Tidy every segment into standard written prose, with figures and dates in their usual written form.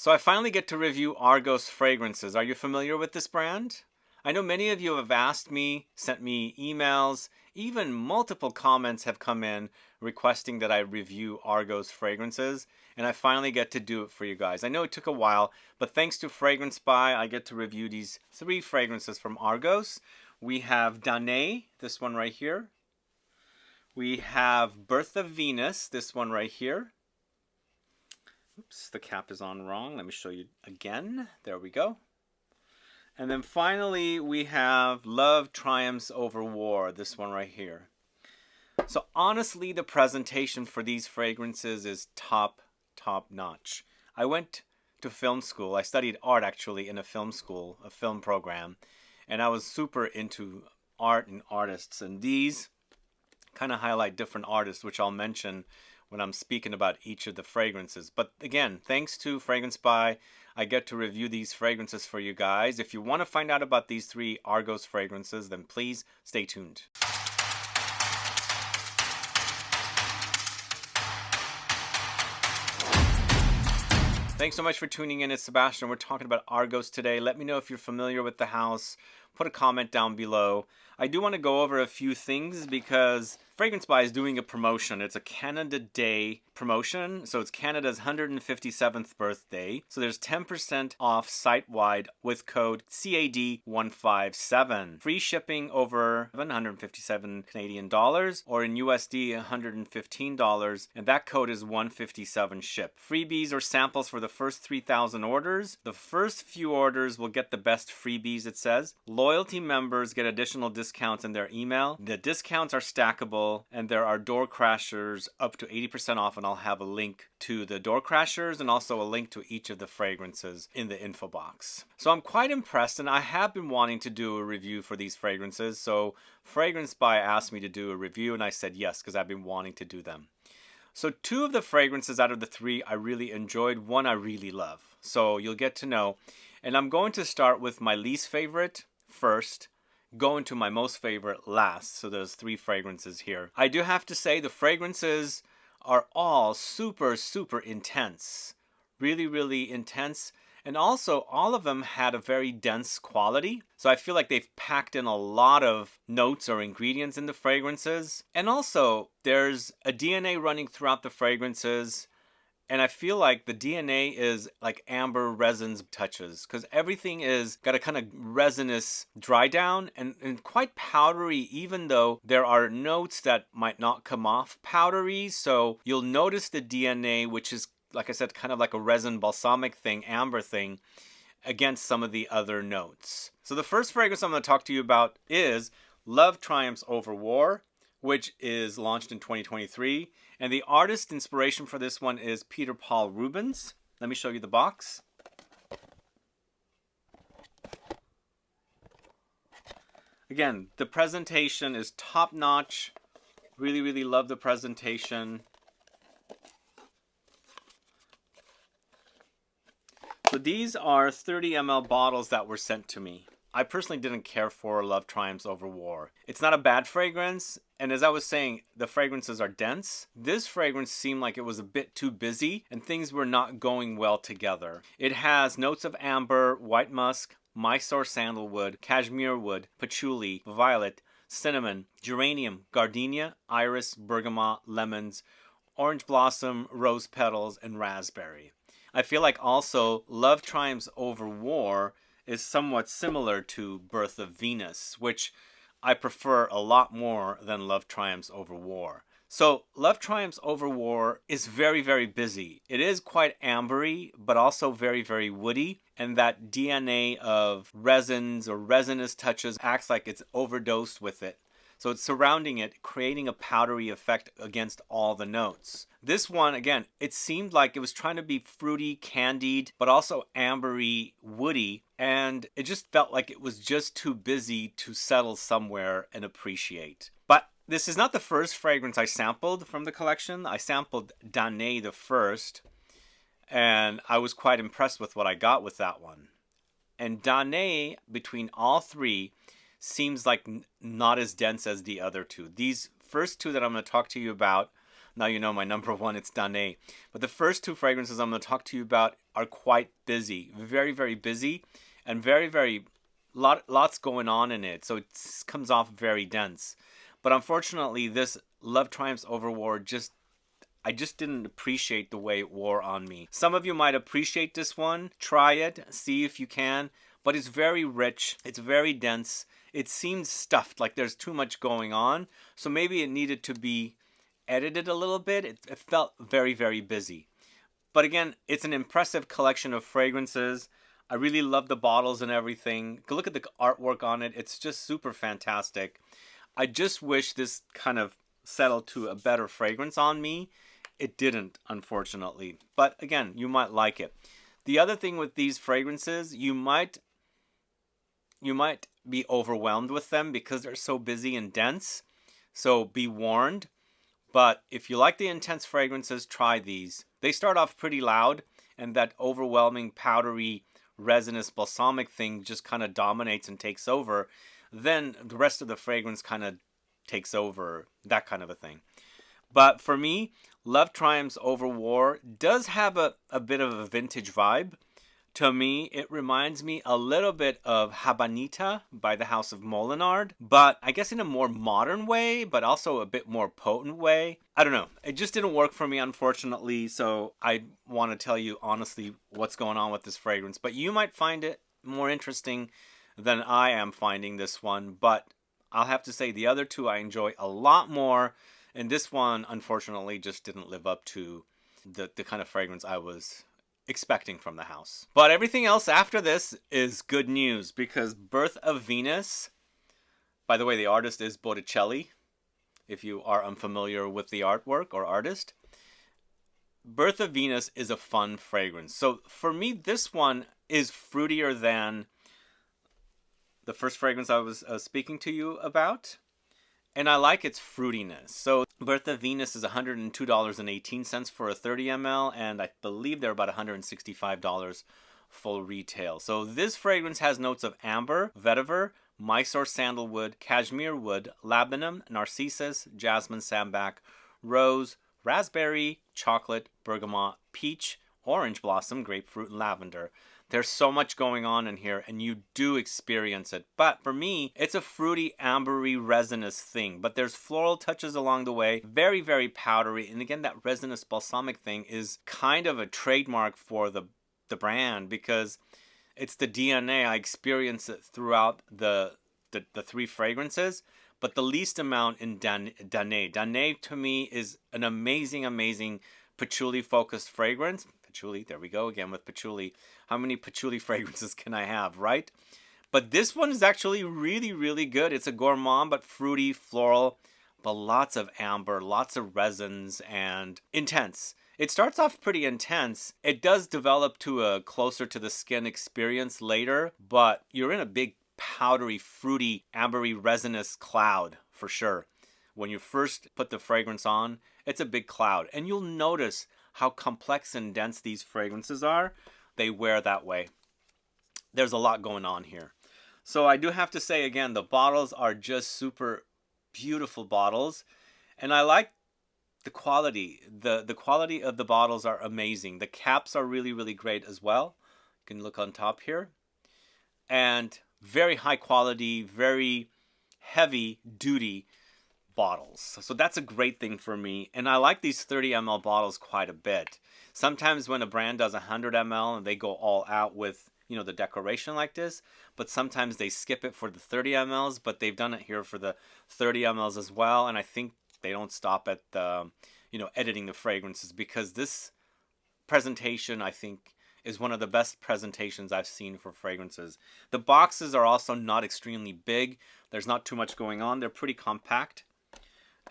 So I finally get to review Argos fragrances. Are you familiar with this brand? I know many of you have asked me, sent me emails, even multiple comments have come in requesting that I review Argos fragrances, and I finally get to do it for you guys. I know it took a while, but thanks to Fragrancebuy, I get to review these 3 fragrances from Argos. We have DANAE, this one right here. We have Birth of Venus, this one right here. Oops, the cap is on wrong. Let me show you again. There we go. And then finally, we have Love Triumphs Over War, this one right here. So honestly, the presentation for these fragrances is top notch. I went to film school. I studied art actually in a film school, a film program. And I was super into art and artists. And these kind of highlight different artists, which I'll mention when I'm speaking about each of the fragrances. But again, thanks to Fragrancebuy, I get to review these fragrances for you guys. If you want to find out about these 3 Argos fragrances, then please stay tuned. Thanks so much for tuning in. It's Sebastian. We're talking about Argos today. Let me know if you're familiar with the house. Put a comment down below. I do want to go over a few things because Fragrancebuy is doing a promotion. It's a Canada Day promotion. So it's Canada's 157th birthday. So there's 10% off site-wide with code CAD157. Free shipping over 157 Canadian dollars or in USD $115. And that code is 157 ship. Freebies or samples for the first 3,000 orders. The first few orders will get the best freebies, it says. Loyalty members get additional discounts in their email. The discounts are stackable and there are door crashers up to 80% off, and I'll have a link to the door crashers and also a link to each of the fragrances in the info box. So I'm quite impressed, and I have been wanting to do a review for these fragrances. So Fragrancebuy asked me to do a review and I said yes because I've been wanting to do them. So 2 of the fragrances out of the 3 I really enjoyed. 1 I really love. So you'll get to know. And I'm going to start with my least favorite first, go into my most favorite last. So there's 3 fragrances here. I do have to say the fragrances are all super intense. Really intense. And also all of them had a very dense quality. So I feel like they've packed in a lot of notes or ingredients in the fragrances. And also there's a DNA running throughout the fragrances. And I feel like the DNA is like amber resins touches because everything is got a kind of resinous dry down and quite powdery, even though there are notes that might not come off powdery. So you'll notice the DNA, which is, like I said, kind of like a resin balsamic thing, amber thing, against some of the other notes. So the first fragrance I'm going to talk to you about is Love Triumphs Over War, which is launched in 2023. And the artist inspiration for this one is Peter Paul Reubens. Let me show you the box. Again, the presentation is top notch. Really love the presentation. So these are 30 ml bottles that were sent to me. I personally didn't care for Love Triumphs Over War. It's not a bad fragrance, and as I was saying, the fragrances are dense. This fragrance seemed like it was a bit too busy, and things were not going well together. It has notes of amber, white musk, Mysore sandalwood, cashmere wood, patchouli, violet, cinnamon, geranium, gardenia, iris, bergamot, lemons, orange blossom, rose petals, and raspberry. I feel like also Love Triumphs Over War is somewhat similar to Birth of Venus, which I prefer a lot more than Love Triumphs Over War. So Love Triumphs Over War is very busy. It is quite ambery, but also very woody. And that DNA of resins or resinous touches acts like it's overdosed with it. So it's surrounding it, creating a powdery effect against all the notes. This one, again, it seemed like it was trying to be fruity, candied, but also ambery, woody. And it just felt like it was just too busy to settle somewhere and appreciate. But this is not the first fragrance I sampled from the collection. I sampled DANAE the first, and I was quite impressed with what I got with that one. And DANAE, between all 3, seems like not as dense as the other 2. These first 2 that I'm going to talk to you about, Now you know my number one, it's DANAE. But the first two fragrances I'm going to talk to you about are quite busy. Very, very busy. And lots going on in it. So it comes off very dense. But unfortunately, this Love Triumphs Overwar I just didn't appreciate the way it wore on me. Some of you might appreciate this one. Try it. See if you can. But it's very rich. It's very dense. It seems stuffed, like there's too much going on. So maybe it needed to be edited a little bit. It felt very, very busy. But again, it's an impressive collection of fragrances. I really love the bottles and everything. Look at the artwork on it. It's just super fantastic. I just wish this kind of settled to a better fragrance on me. It didn't, unfortunately. But again, you might like it. The other thing with these fragrances, you might be overwhelmed with them because they're so busy and dense. So be warned. But if you like the intense fragrances, try these. They start off pretty loud, and that overwhelming, powdery, resinous, balsamic thing just kind of dominates and takes over. Then the rest of the fragrance kind of takes over, that kind of a thing. But for me, Love Triumphs Overwar does have a bit of a vintage vibe. To me, it reminds me a little bit of Habanita by the House of Molinard, but I guess in a more modern way, but also a bit more potent way. I don't know. It just didn't work for me, unfortunately, so I want to tell you honestly what's going on with this fragrance. But you might find it more interesting than I am finding this one, but I'll have to say the other two I enjoy a lot more, and this one, unfortunately, just didn't live up to the kind of fragrance I was expecting from the house. But everything else after this is good news, because Birth of Venus, by the way, the artist is Botticelli, if you are unfamiliar with the artwork or artist. Birth of Venus is a fun fragrance. So for me, this one is fruitier than the first fragrance I was speaking to you about. And I like its fruitiness. So Birth of Venus is $102.18 for a 30 ml, and I believe they're about $165 full retail. So this fragrance has notes of amber, vetiver, Mysore sandalwood, cashmere wood, labdanum, narcissus, jasmine, sambac, rose, raspberry, chocolate, bergamot, peach, orange blossom, grapefruit, and lavender. There's so much going on in here, and you do experience it. But for me, it's a fruity, ambery, resinous thing. But there's floral touches along the way. Very, very powdery. And again, that resinous balsamic thing is kind of a trademark for the brand, because it's the DNA. I experience it throughout the three fragrances. But the least amount in DANAE. DANAE, to me, is an amazing, amazing patchouli-focused fragrance. Patchouli, there we go again with patchouli. How many patchouli fragrances can I have, right? But this one is actually really, really good. It's a gourmand but fruity, floral, but lots of amber, lots of resins, and intense. It starts off pretty intense. It does develop to a closer to the skin experience later, but you're in a big powdery, fruity, ambery, resinous cloud for sure. When you first put the fragrance on, it's a big cloud. And you'll notice how complex and dense these fragrances are. They wear that way. There's a lot going on here. So I do have to say again, the bottles are just super beautiful bottles. And I like the quality. The quality of the bottles are amazing. The caps are really, really great as well. You can look on top here. And very high quality, very heavy duty bottles. So that's a great thing for me. And I like these 30 ml bottles quite a bit. Sometimes when a brand does 100 ml and they go all out with, the decoration like this, but sometimes they skip it for the 30 mls, but they've done it here for the 30 mls as well. And I think they don't stop at the, editing the fragrances, because this presentation, I think, is one of the best presentations I've seen for fragrances. The boxes are also not extremely big. There's not too much going on. They're pretty compact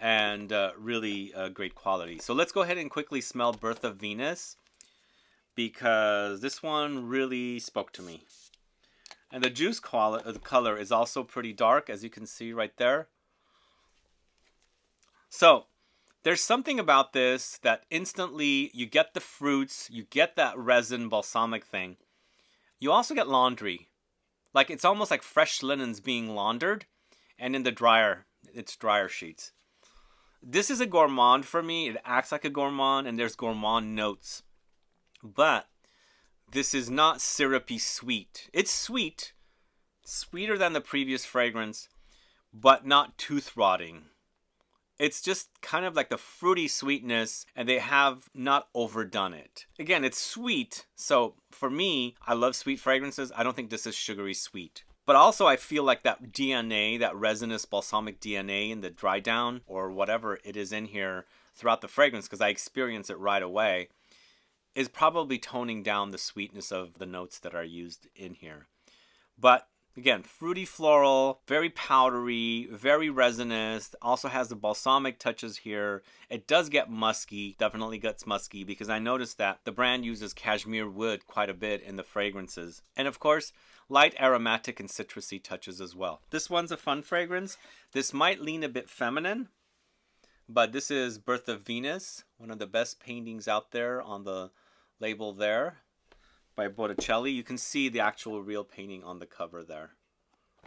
and really great quality. So let's go ahead and quickly smell Birth of Venus, because this one really spoke to me. And the juice color is also pretty dark, as you can see right there. So there's something about this that instantly you get the fruits, you get that resin balsamic thing. You also get laundry. Like, it's almost like fresh linens being laundered, and in the dryer, it's dryer sheets. This is a gourmand for me. It acts like a gourmand, and there's gourmand notes. But this is not syrupy sweet. It's sweet, sweeter than the previous fragrance, but not tooth rotting. It's just kind of like the fruity sweetness, and they have not overdone it. Again, it's sweet, so for me, I love sweet fragrances. I don't think this is sugary sweet. But also I feel like that DANAE, that resinous balsamic DANAE in the dry down, or whatever it is in here throughout the fragrance, because I experience it right away, is probably toning down the sweetness of the notes that are used in here. But again, fruity floral, very powdery, very resinous, also has the balsamic touches here. It does get musky, definitely gets musky, because I noticed that the brand uses cashmere wood quite a bit in the fragrances. And of course, light aromatic and citrusy touches as well. This one's a fun fragrance. This might lean a bit feminine, but this is Birth of Venus, one of the best paintings out there on the label there by Botticelli. You can see the actual real painting on the cover there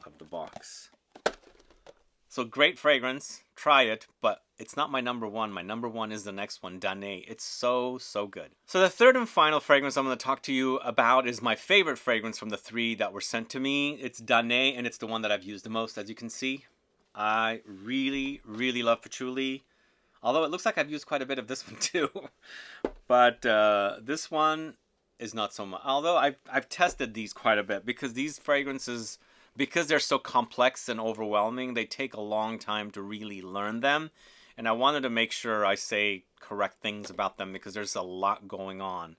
of the box. So great fragrance, try it, but it's not my number one. My number one is the next one, DANAE. It's so good. So the third and final fragrance I'm going to talk to you about is my favorite fragrance from the three that were sent to me. It's DANAE, and it's the one that I've used the most, as you can see. I really love Patchouli, although it looks like I've used quite a bit of this one too. But this one is not so much. Although I've tested these quite a bit, because these fragrances, because they're so complex and overwhelming, they take a long time to really learn them. And I wanted to make sure I say correct things about them, because there's a lot going on.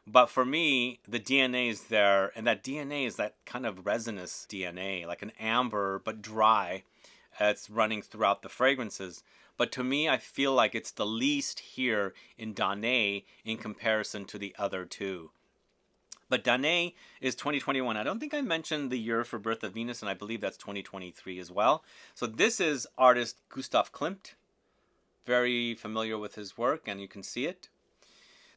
But for me, the DANAE is there, and that DANAE is that kind of resinous DANAE, like an amber but dry. It's running throughout the fragrances. But to me, I feel like it's the least here in DANAE in comparison to the other two. But DANAE is 2021. I don't think I mentioned the year for Birth of Venus, and I believe that's 2023 as well. So this is artist Gustav Klimt. Very familiar with his work, and you can see it.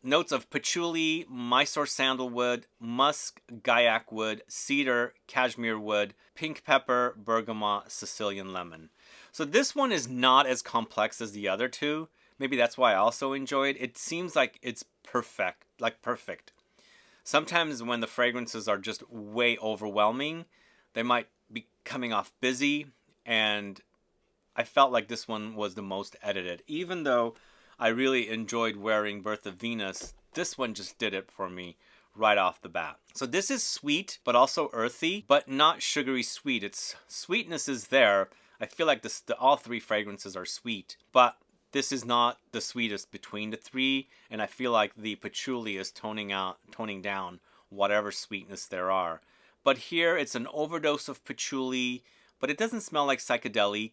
Notes of patchouli, Mysore sandalwood, musk, gaiac wood, cedar, cashmere wood, pink pepper, bergamot, Sicilian lemon. So this one is not as complex as the other two. Maybe that's why I also enjoy it. It seems like it's perfect, like perfect. Sometimes when the fragrances are just way overwhelming, they might be coming off busy, and I felt like this one was the most edited. Even though I really enjoyed wearing Birth of Venus, this one just did it for me right off the bat. So this is sweet, but also earthy, but not sugary sweet. Its sweetness is there. I feel like all three fragrances are sweet, but this is not the sweetest between the three, and I feel like the patchouli is toning down whatever sweetness there are. But here it's an overdose of patchouli, but it doesn't smell like psychedelic.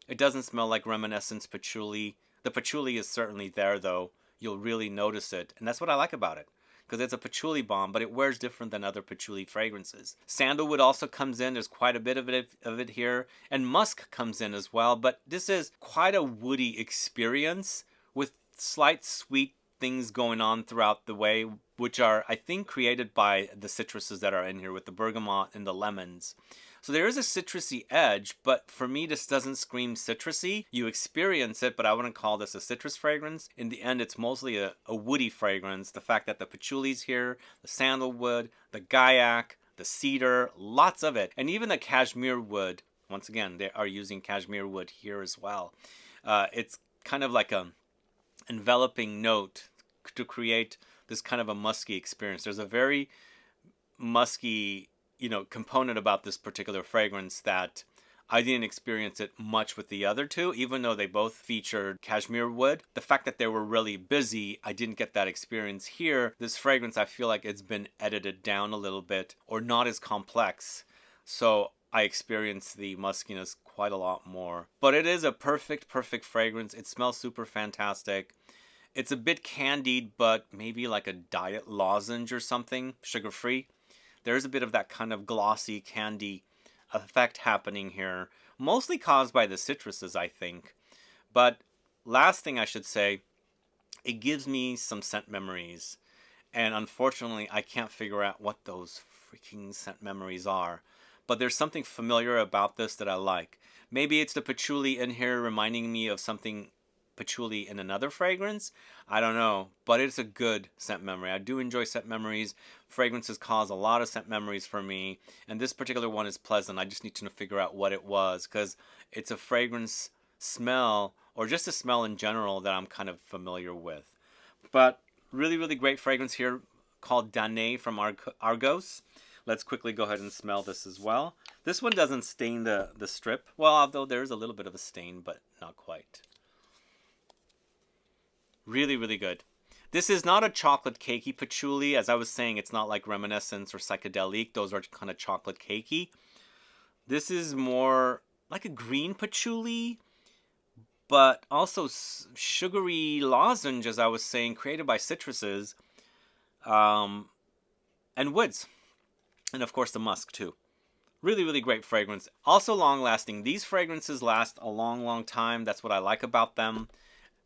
It doesn't smell like reminiscence patchouli. The patchouli is certainly there, though. You'll really notice it, and that's what I like about it, because it's a patchouli bomb, but it wears different than other patchouli fragrances. Sandalwood also comes in. There's quite a bit of it here, and musk comes in as well, but this is quite a woody experience with slight sweet things going on throughout the way, which are, I think, created by the citruses that are in here with the bergamot and the lemons. So there is a citrusy edge, but for me this doesn't scream citrusy. You experience it, but I wouldn't call this a citrus fragrance. In the end, it's mostly a woody fragrance. The fact that the patchouli's here, the sandalwood, the gaiac, the cedar, lots of it. And even the cashmere wood, once again, they are using cashmere wood here as well. It's kind of like a enveloping note to create this kind of a musky experience. There's a very musky component about this particular fragrance that I didn't experience it much with the other two, even though they both featured cashmere wood. The fact that they were really busy, I didn't get that experience here. This fragrance, I feel like it's been edited down a little bit, or not as complex. So I experienced the muskiness quite a lot more. But it is a perfect fragrance. It smells super fantastic. It's a bit candied, but maybe like a diet lozenge or something, sugar-free. There's a bit of that kind of glossy candy effect happening here, mostly caused by the citruses, I think. But last thing I should say, it gives me some scent memories. And unfortunately, I can't figure out what those freaking scent memories are. But there's something familiar about this that I like. Maybe it's the patchouli in here reminding me of something patchouli in another fragrance. I don't know, but it's a good scent memory. I do enjoy scent memories. Fragrances cause a lot of scent memories for me, and this particular one is pleasant. I just need to figure out what it was, because it's a fragrance smell, or just a smell in general, that I'm kind of familiar with. But really, really great fragrance here called DANAE from Argos. Let's quickly go ahead and smell this as well. This one doesn't stain the strip. Well, although there's a little bit of a stain, but not quite. Really, really good. This is not a chocolate cakey patchouli. As I was saying, it's not like Reminiscence or Psychedelic. Those are kind of chocolate cakey. This is more like a green patchouli, but also sugary lozenge, as I was saying, created by citruses and woods. And of course the musk too. Really, really great fragrance. Also long lasting. These fragrances last a long, long time. That's what I like about them.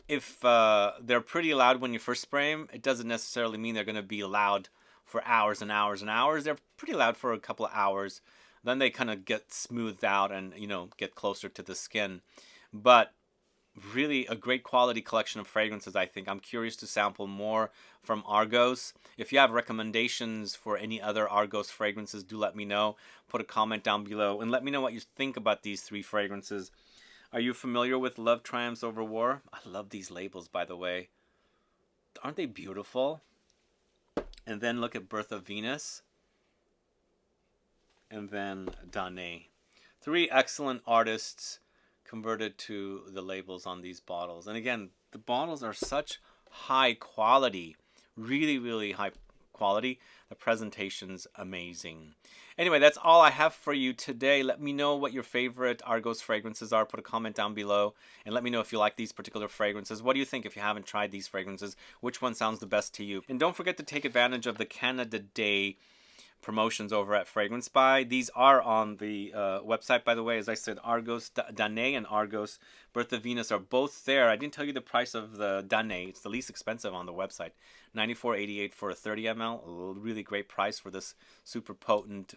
If they're pretty loud when you first spray them, it doesn't necessarily mean they're going to be loud for hours and hours and hours. They're pretty loud for a couple of hours. Then they kind of get smoothed out and, you know, get closer to the skin. But really a great quality collection of fragrances, I think. I'm curious to sample more from Argos. If you have recommendations for any other Argos fragrances, do let me know. Put a comment down below and let me know what you think about these 3 fragrances. Are you familiar with Love Triumphs Over War? I love these labels, by the way. Aren't they beautiful? And then look at Birth of Venus. And then DANAE. 3 excellent artists converted to the labels on these bottles. And again, the bottles are such high quality. Really, really high quality. The presentation's amazing. Anyway, that's all I have for you today. Let me know what your favorite Argos fragrances are. Put a comment down below and let me know if you like these particular fragrances. What do you think if you haven't tried these fragrances? Which one sounds the best to you? And don't forget to take advantage of the Canada Day promotions over at Fragrancebuy. These are on the website, by the way. As I said, Argos, DANAE and Argos Birth of Venus are both there. I didn't tell you the price of the DANAE. It's the least expensive on the website. $94.88 for a 30 ml. A really great price for this super potent,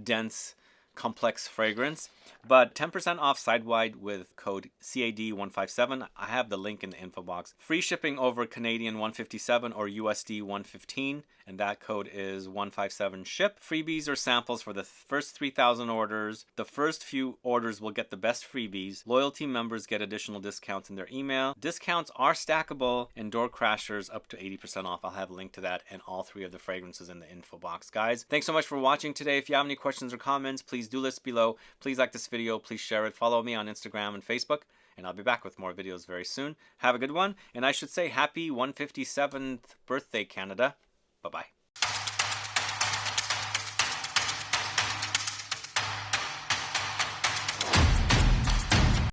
dense, complex fragrance. But 10% off side-wide with code CAD157. I have the link in the info box. Free shipping over Canadian 157 or USD 115, and that code is 157 ship. Freebies or samples for the first 3,000 orders. The first few orders will get the best freebies. Loyalty members get additional discounts in their email. Discounts are stackable, and door crashers up to 80% off. I'll have a link to that and all 3 of the fragrances in the info box, guys. Thanks so much for watching today. If you have any questions or comments, please do list below. Please like this video. Please share it. Follow me on Instagram and Facebook. And I'll be back with more videos very soon. Have a good one. And I should say happy 157th birthday, Canada. Bye-bye.